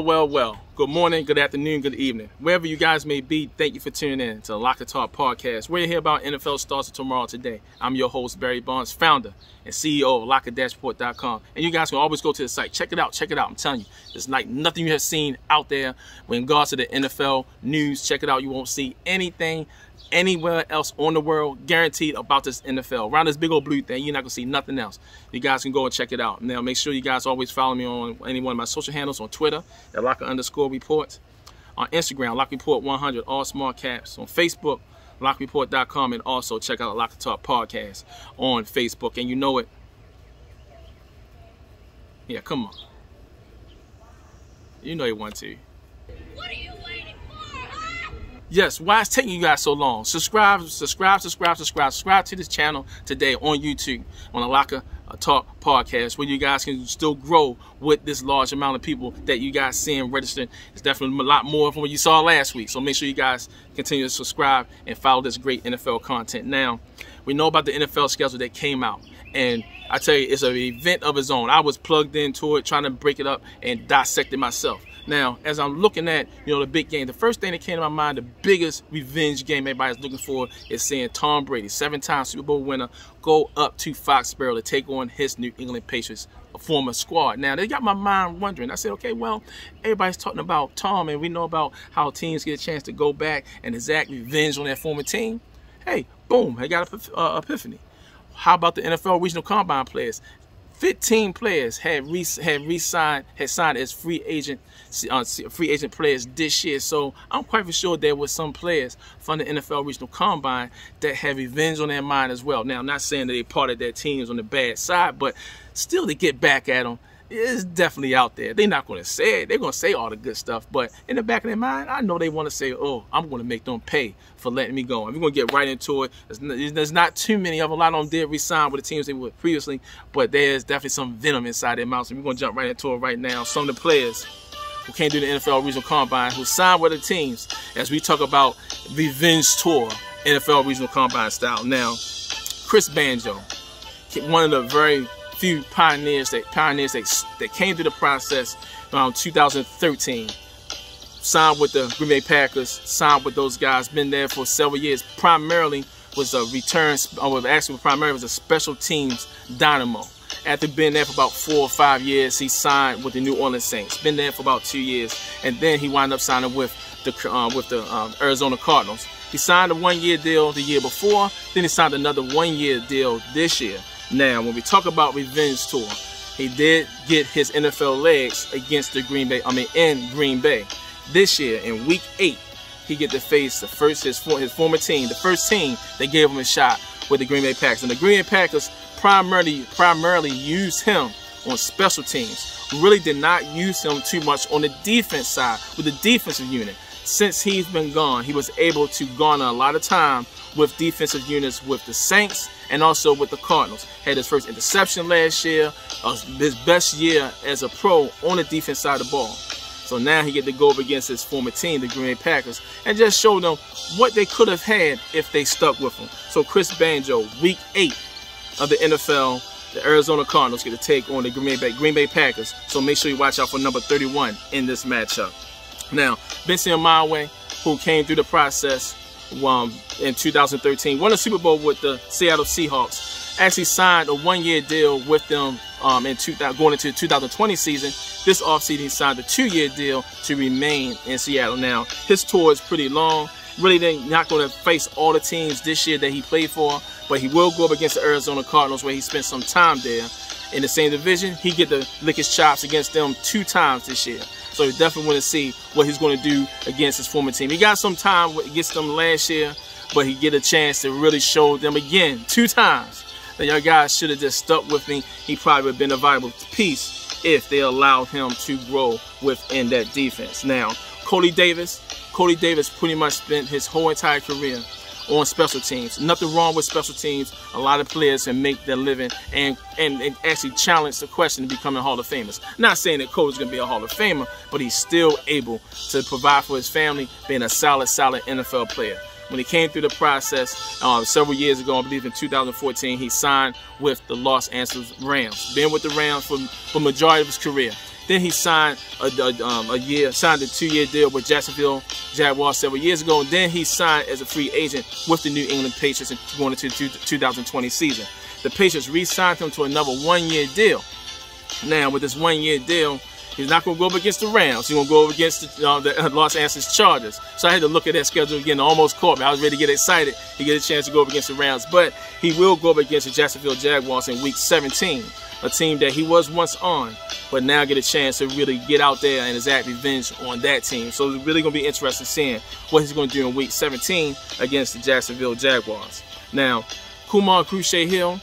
Well. Good morning, good afternoon, good evening. Wherever you guys may be, thank you for tuning in to the LockerTalk podcast. We're here about NFL stars of tomorrow today. I'm your host, Barry Bonds, founder and CEO of LockerTalk.com. And you guys can always go to the site. Check it out. I'm telling you, there's like nothing you have seen out there when in regards to the NFL news. Check it out. You won't see anything anywhere else on the world guaranteed about this NFL. Around this big old blue thing, you're not gonna see nothing else. You guys can go and check it out. Now make sure you guys always follow me on any one of my social handles, on Twitter at Locker_Report, on Instagram LockerReport100, all small caps, on Facebook LockerReport.com, and also check out the LockerTalk podcast on Facebook. And you know it. Yeah, come on. You know you want to. What are you waiting for, huh? Yes, why it's taking you guys so long? Subscribe to this channel today on YouTube, on the LockerTalk podcast, where you guys can still grow with this large amount of people that you guys see and registered. It's definitely a lot more from what you saw last week. So make sure you guys continue to subscribe and follow this great NFL content. Now, we know about the NFL schedule that came out, and I tell you, it's an event of its own. I was plugged into it, trying to break it up and dissect it myself. Now, as I'm looking at, the big game, the first thing that came to my mind, the biggest revenge game everybody's looking for, is seeing Tom Brady, 7-time Super Bowl winner, go up to Foxborough to take on his New England Patriots, a former squad. Now, they got my mind wondering. I said, okay, well, everybody's talking about Tom, and we know about how teams get a chance to go back and exact revenge on their former team. Hey, boom, I got an epiphany. How about the NFL Regional Combine players? 15 players had signed as free agent players this year. So I'm quite sure there were some players from the NFL Regional Combine that had revenge on their mind as well. Now, I'm not saying that they parted their teams on the bad side, but still to get back at them is definitely out there. They're not going to say it. They're going to say all the good stuff, but in the back of their mind, I know they want to say, oh, I'm going to make them pay for letting me go. And we're going to get right into it. There's not too many of them. A lot of them did resign with the teams they were previously, but there's definitely some venom inside their mouths. And we're going to jump right into it right now. Some of the players who came through the NFL Regional Combine, who signed with the teams, as we talk about revenge tour, NFL Regional Combine style. Now, Banjo, one of the very few pioneers that came through the process around 2013, signed with the Green Bay Packers, signed with those guys, been there for several years. Primarily was a primarily was a special teams dynamo. After being there for about 4 or 5 years, he signed with the New Orleans Saints. Been there for about 2 years, and then he wound up signing with the Arizona Cardinals. He signed a 1-year deal the year before, then he signed another 1-year deal this year. Now, when we talk about revenge tour, he did get his NFL legs against in Green Bay. This year, in Week 8, he get to face his former team, the first team that gave him a shot with the Green Bay Packers. And the Green Bay Packers primarily used him on special teams. Really did not use him too much on the defense side with the defensive unit. Since he's been gone, he was able to garner a lot of time with defensive units with the Saints and also with the Cardinals. Had his first interception last year, his best year as a pro on the defense side of the ball. So now he get to go up against his former team, the Green Bay Packers, and just show them what they could have had if they stuck with him. So Banjo, Week 8 of the NFL, the Arizona Cardinals get to take on the Green Bay Packers. So make sure you watch out for number 31 in this matchup. Now, Benson Amawe, who came through the process in 2013, won a Super Bowl with the Seattle Seahawks, actually signed a 1-year deal with them going into the 2020 season. This offseason, he signed a 2-year deal to remain in Seattle. Now, his tour is pretty long. Really, they're not going to face all the teams this year that he played for, but he will go up against the Arizona Cardinals, where he spent some time there. In the same division, he get to lick his chops against them 2 times this year. So you definitely want to see what he's going to do against his former team. He got some time against them last year, but he get a chance to really show them again 2 times that y'all guys should have just stuck with me. He probably would have been a valuable piece if they allowed him to grow within that defense. Now, Cody Davis pretty much spent his whole entire career on special teams. Nothing wrong with special teams. A lot of players can make their living and actually challenge the question of becoming Hall of Famers. Not saying that Cody's going to be a Hall of Famer, but he's still able to provide for his family, being a solid NFL player. When he came through the process several years ago, I believe in 2014, he signed with the Los Angeles Rams. Been with the Rams for the majority of his career. Then he signed a 2-year deal with Jacksonville Jaguars several years ago. And then he signed as a free agent with the New England Patriots going into the 2020 season. The Patriots re-signed him to another 1-year deal. Now, with this 1-year deal, he's not going to go up against the Rams. He's going to go up against the Los Angeles Chargers. So I had to look at that schedule again. It almost caught me. I was ready to get excited. He get a chance to go up against the Rams. But he will go up against the Jacksonville Jaguars in Week 17, a team that he was once on, but now get a chance to really get out there and exact revenge on that team. So it's really going to be interesting seeing what he's going to do in Week 17 against the Jacksonville Jaguars. Now, Kumar Hill,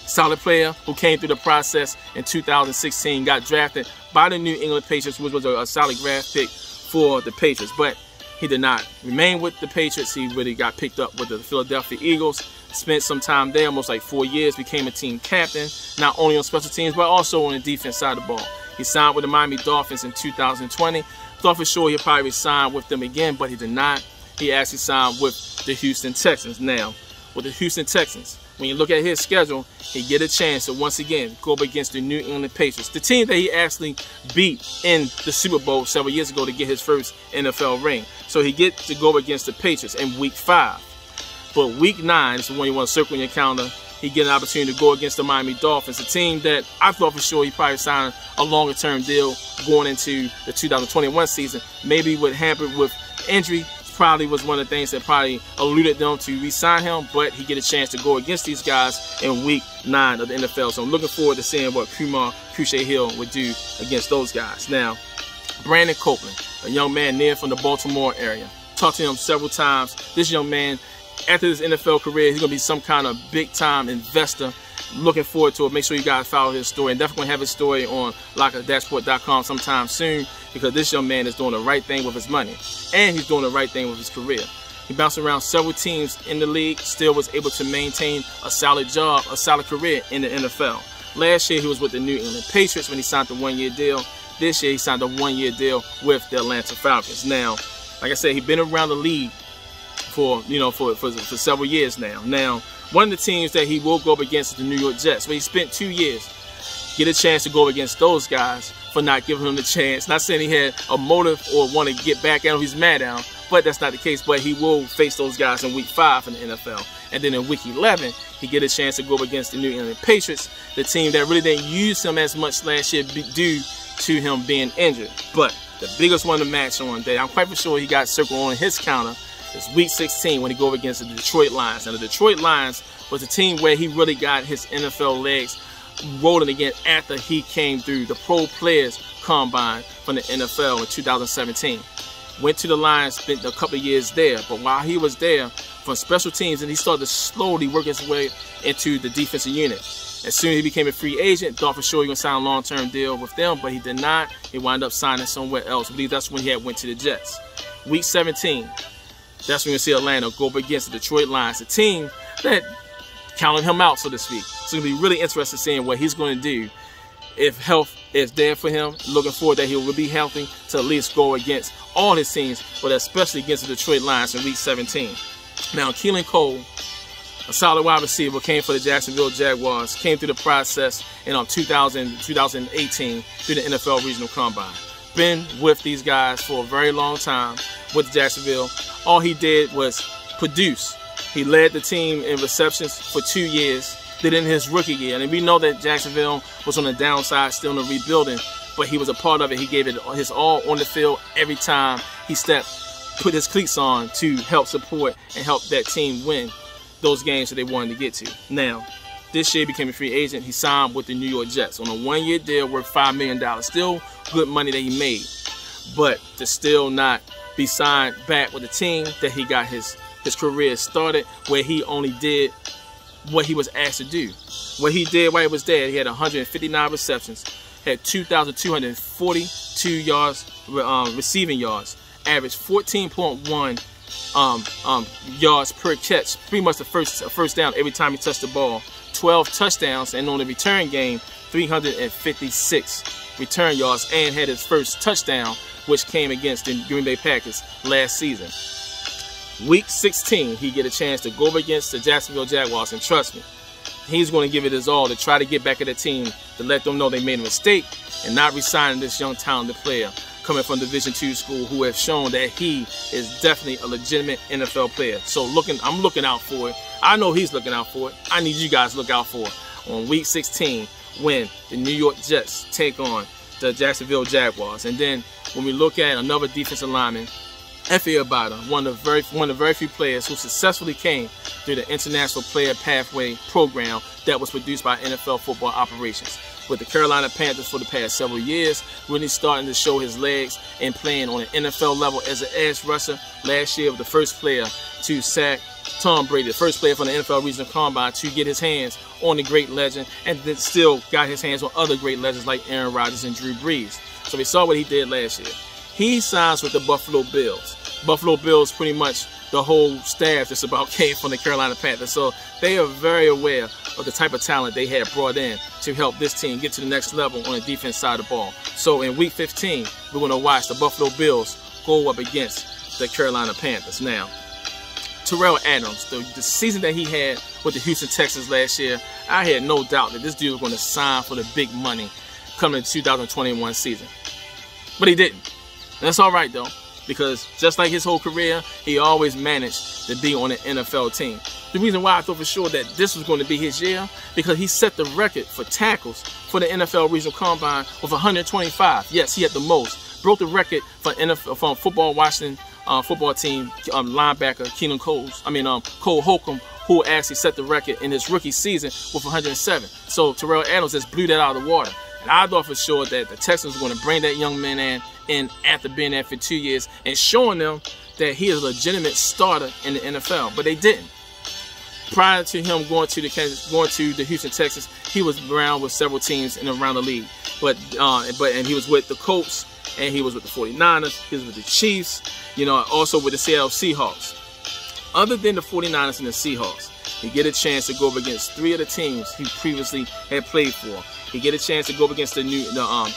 solid player who came through the process in 2016, got drafted by the New England Patriots, which was a solid draft pick for the Patriots. But he did not remain with the Patriots. He really got picked up with the Philadelphia Eagles, spent some time there, almost like 4 years, became a team captain, not only on special teams, but also on the defense side of the ball. He signed with the Miami Dolphins in 2020. Thought for sure he'd probably sign with them again, but he did not. He actually signed with the Houston Texans. Now, with the Houston Texans, when you look at his schedule, he get a chance to once again go up against the New England Patriots, the team that he actually beat in the Super Bowl several years ago to get his first NFL ring. So he gets to go up against the Patriots in Week 5. But Week 9 is the one you want to circle in your calendar. He get an opportunity to go against the Miami Dolphins, a team that I thought for sure he probably signed a longer-term deal going into the 2021 season. Maybe what hampered with injury probably was one of the things that probably eluded them to re-sign him, but he get a chance to go against these guys in Week 9 of the NFL. So I'm looking forward to seeing what Kumar Hill would do against those guys. Now, Brandon Copeland, a young man near from the Baltimore area. Talked to him several times. This young man, after his NFL career, he's going to be some kind of big-time investor. Looking forward to it. Make sure you guys follow his story. And definitely have his story on LockerTalk.com sometime soon, because this young man is doing the right thing with his money. And he's doing the right thing with his career. He bounced around several teams in the league, still was able to maintain a solid job, a solid career in the NFL. Last year, he was with the New England Patriots when he signed the 1-year deal. This year, he signed a 1-year deal with the Atlanta Falcons. Now, like I said, he's been around the league for several years now. Now, one of the teams that he will go up against is the New York Jets, where he spent 2 years. Get a chance to go against those guys for not giving him the chance. Not saying he had a motive or want to get back at him, he's mad at him, but that's not the case. But he will face those guys in Week 5 in the NFL. And then in Week 11, he get a chance to go up against the New England Patriots, the team that really didn't use him as much last year due to him being injured. But the biggest one to match on that I'm quite for sure he got circled on his counter is Week 16 when he go up against the Detroit Lions. Now, the Detroit Lions was a team where he really got his NFL legs rolling again after he came through the Pro Players Combine from the NFL in 2017. Went to the Lions, spent a couple of years there, but while he was there, from special teams, and he started to slowly work his way into the defensive unit. As soon as he became a free agent, thought for sure he was going to sign a long-term deal with them, but he did not. He wound up signing somewhere else. I believe that's when he had went to the Jets. Week 17, that's when you see Atlanta go up against the Detroit Lions, a team that counted him out, so to speak. So it'll be really interesting seeing what he's going to do if health is there for him. Looking forward that he will be healthy to at least go against all his teams, but especially against the Detroit Lions in Week 17. Now, Keelan Cole, a solid wide receiver, came for the Jacksonville Jaguars, came through the process in 2018 through the NFL Regional Combine. Been with these guys for a very long time with Jacksonville. All he did was produce. He led the team in receptions for 2 years, did in his rookie year. And we know that Jacksonville was on the downside, still in the rebuilding, but he was a part of it. He gave it his all on the field every time he put his cleats on to help support and help that team win those games that they wanted to get to. Now, this year he became a free agent. He signed with the New York Jets on a 1-year deal worth $5 million. Still good money that he made, but to still not be signed back with the team that he got his career started, where he only did what he was asked to do. What he did while he was there, he had 159 receptions, had 2,242 yards, receiving yards, averaged 14.1 yards per catch, pretty much a first down every time he touched the ball, 12 touchdowns, and on the return game, 356 return yards, and had his first touchdown, which came against the Green Bay Packers last season. Week 16, he get a chance to go up against the Jacksonville Jaguars, and trust me, he's going to give it his all to try to get back at the team to let them know they made a mistake and not re-signing this young talented player coming from Division II school who have shown that he is definitely a legitimate NFL player. So I'm looking out for it. I know he's looking out for it. I need you guys to look out for it on Week 16 when the New York Jets take on the Jacksonville Jaguars. And then when we look at another defensive lineman, Efe Abada, one of the very few players who successfully came through the International Player Pathway program that was produced by NFL Football Operations. With the Carolina Panthers for the past several years, really starting to show his legs and playing on an NFL level as an edge rusher. Last year, was the first player to sack Tom Brady, the first player from the NFL Regional Combine to get his hands on the great legend, and then still got his hands on other great legends like Aaron Rodgers and Drew Brees. So we saw what he did last year. He signs with the Buffalo Bills. Buffalo Bills, pretty much the whole staff just about came from the Carolina Panthers. So they are very aware of the type of talent they had brought in to help this team get to the next level on the defense side of the ball. So in Week 15, we're going to watch the Buffalo Bills go up against the Carolina Panthers. Now, Terrell Adams, the season that he had with the Houston Texans last year, I had no doubt that this dude was going to sign for the big money coming to 2021 season. But he didn't. That's all right, though, because just like his whole career, he always managed to be on an NFL team. The reason why I thought for sure that this was going to be his year, because he set the record for tackles for the NFL Regional Combine with 125. Yes, he had the most. Broke the record for from Football Washington football team linebacker Keelan Cole Holcomb, who actually set the record in his rookie season with 107. So Terrell Adams just blew that out of the water. And I thought for sure that the Texans were going to bring that young man in after being there for 2 years and showing them that he is a legitimate starter in the NFL. But they didn't. Prior to him going to the Houston Texans, he was around with several teams in and around the league. But he was with the Colts, and he was with the 49ers, he was with the Chiefs, also with the Seattle Seahawks. Other than the 49ers and the Seahawks, he get a chance to go up against 3 of the teams he previously had played for. He get a chance to go up against the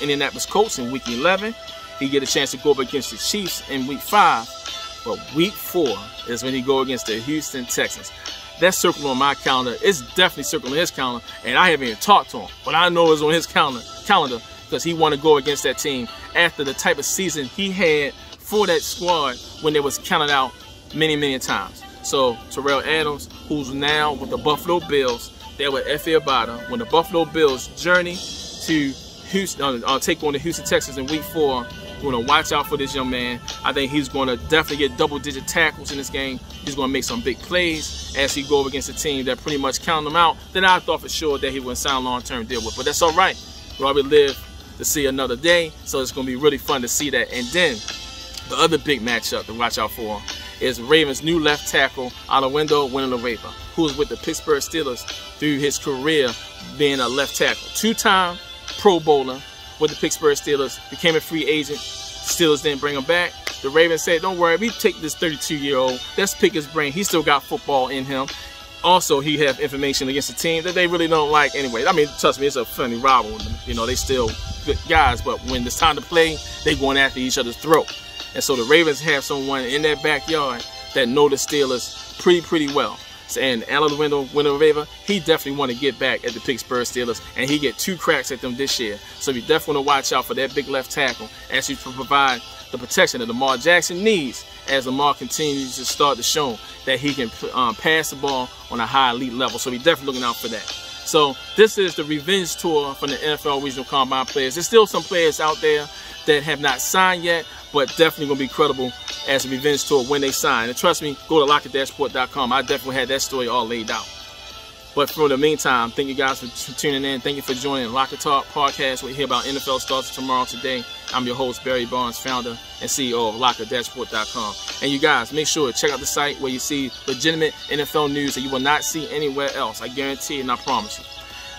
Indianapolis Colts in Week 11. He get a chance to go up against the Chiefs in Week 5. But Week 4 is when he go against the Houston Texans. That's circled on my calendar. It's definitely circled on his calendar, and I haven't even talked to him. But I know it's on his calendar because he want to go against that team after the type of season he had for that squad when they was counted out many, many times. So Terrell Adams, who's now with the Buffalo Bills, there with Efe Abada, when the Buffalo Bills journey to Houston, take on the Houston Texans in Week 4, we're going to watch out for this young man. I think he's going to definitely get double-digit tackles in this game. He's going to make some big plays as he go up against a team that pretty much counted him out. Then I thought for sure that he would sign a long-term deal with. But that's all right. We'll already live to see another day, so it's going to be really fun to see that. And then the other big matchup to watch out for is Ravens' new left tackle, Alawinda Winaloreva, who was with the Pittsburgh Steelers through his career being a left tackle. 2-time Pro Bowler with the Pittsburgh Steelers, became a free agent. Steelers didn't bring him back. The Ravens said, don't worry, we take this 32-year-old, let's pick his brain. He still got football in him. Also, he have information against a team that they really don't like anyway. I mean, trust me, it's a funny rival. They still good guys, but when it's time to play, they going after each other's throat. And so the Ravens have someone in their backyard that know the Steelers pretty well. And Alawinda Winaloreva, he definitely want to get back at the Pittsburgh Steelers, and he get 2 cracks at them this year. So we definitely want to watch out for that big left tackle as he provide the protection that Lamar Jackson needs as Lamar continues to start to show that he can pass the ball on a high elite level. So we definitely looking out for that. So this is the revenge tour from the NFL Regional Combine players. There's still some players out there that have not signed yet, but definitely going to be credible as a revenge tour when they sign. And trust me, go to LockerTalk.com. I definitely had that story all laid out. But for the meantime, thank you guys for tuning in. Thank you for joining Locker Talk podcast. We'll hear about NFL starts tomorrow today. I'm your host, Barry Barnes, founder and CEO of LockerTalk.com. And you guys, make sure to check out the site where you see legitimate NFL news that you will not see anywhere else. I guarantee and I promise you.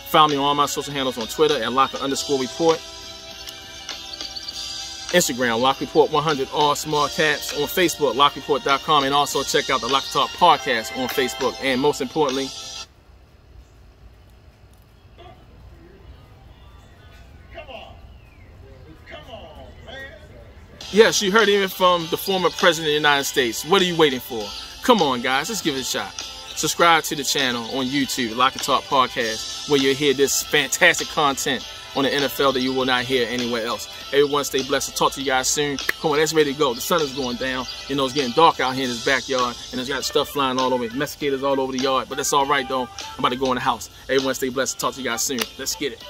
Follow me on all my social handles on Twitter at Locker_Report. Instagram, LockReport100, all small caps. On Facebook, LockReport.com. And also check out the Locker Talk podcast on Facebook. And most importantly, yes, you heard even from the former president of the United States. What are you waiting for? Come on, guys. Let's give it a shot. subscribe to the channel on YouTube, LockerTalk Podcast, where you'll hear this fantastic content on the NFL that you will not hear anywhere else. Everyone stay blessed. I'll talk to you guys soon. Come on, let's ready to go. The sun is going down. You know, it's getting dark out here in this backyard, and it's got stuff flying all over me. Mosquitoes all over the yard, but that's all right, though. I'm about to go in the house. Everyone stay blessed. I'll talk to you guys soon. Let's get it.